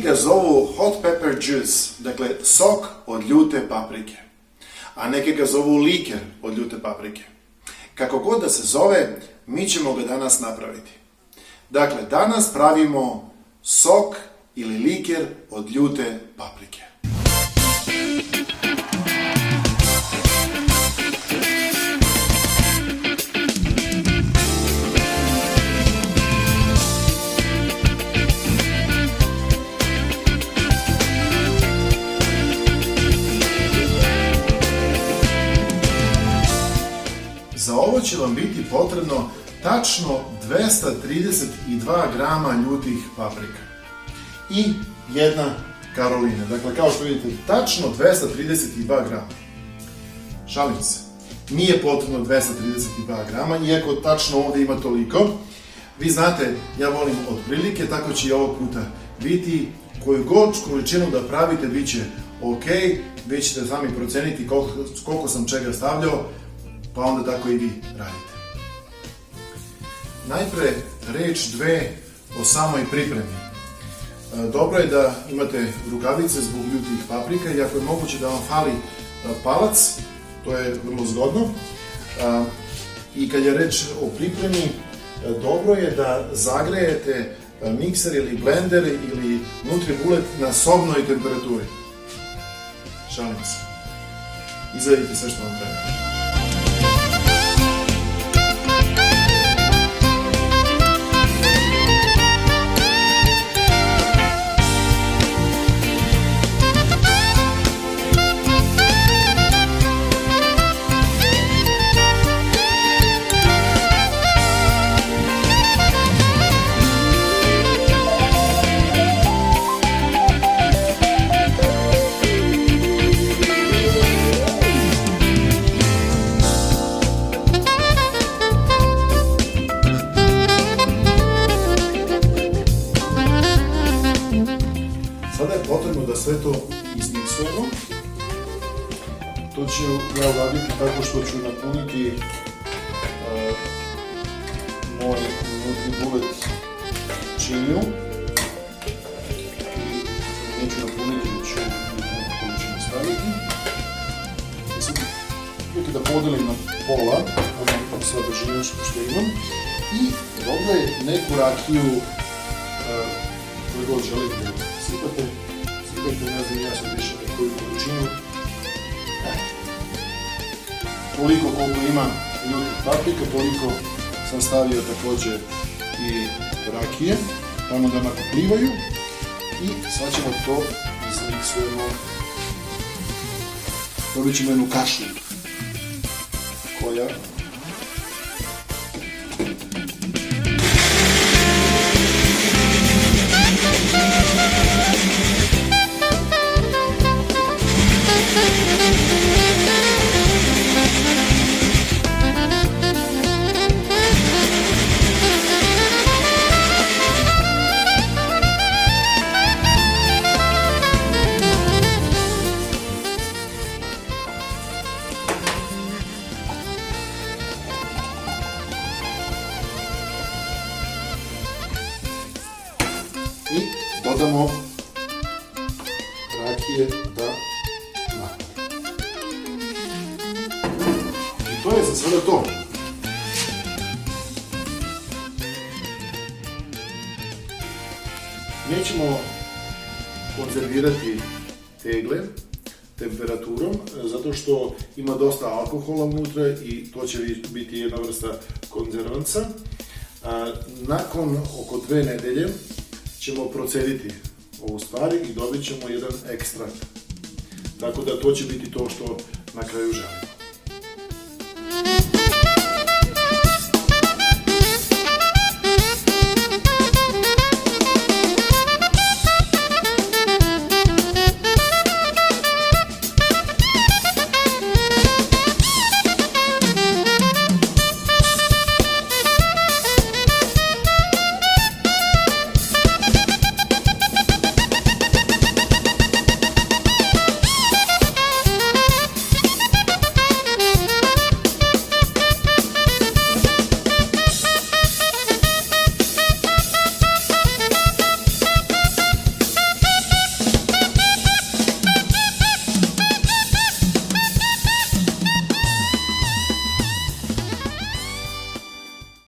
ga zovu hot pepper juice, dakle sok od ljute paprike, a neki ga zovu liker od ljute paprike. Kako god da se zove, mi ćemo ga danas napraviti. Dakle, danas pravimo sok ili liker od ljute paprike. Za ovo će vam biti potrebno tačno 232 grama ljutih paprika i jedna Karolina. Dakle, kao što vidite, tačno 232 grama. Šalim se. Nije potrebno 232 grama, iako tačno ovdje ima toliko. Vi znate, ja volim otprilike, tako će i ovog puta biti. Koju god količinu da pravite, bit će ok. Vi ćete sami proceniti koliko sam čega stavljao, pa onda tako i vi radite. Najpre reč dve o samoj pripremi. Dobro je da imate rukavice zbog ljutih paprika i ako je moguće da vam fali palac, to je vrlo zgodno. I kad je reč o pripremi, dobro je da zagrejete mikser ili blender ili NutriBullet na sobnoj temperaturi. Šalim se. Izvedite sve što vam treba. Sada je potrebno da sve to izmiksujemo. To ću ja uraditi tako što ću napuniti moj NutriBullet činiju. Neću napuniti, ću neku količinu staviti. Uvijek da podelim na pola, ono sadržinu što imam. I dobro je neku rakiju koju god želite da sipate, ne znam, ja sam više koju količinu. Toliko koliko ima ljutih paprika, toliko sam stavio također i rakije, tamo da nakoplivaju i sad ćemo to izmiksujemo. Dobit ćemo jednu kašu koja i dodamo rakije da nakon. I to je za sada to. Nećemo konzervirati tegle temperaturom, zato što ima dosta alkohola unutra i to će biti jedna vrsta konzervansa. Nakon oko 2 nedelje ćemo procediti ovu stvar i dobit ćemo jedan ekstrakt. Tako da to će biti to što na kraju želimo.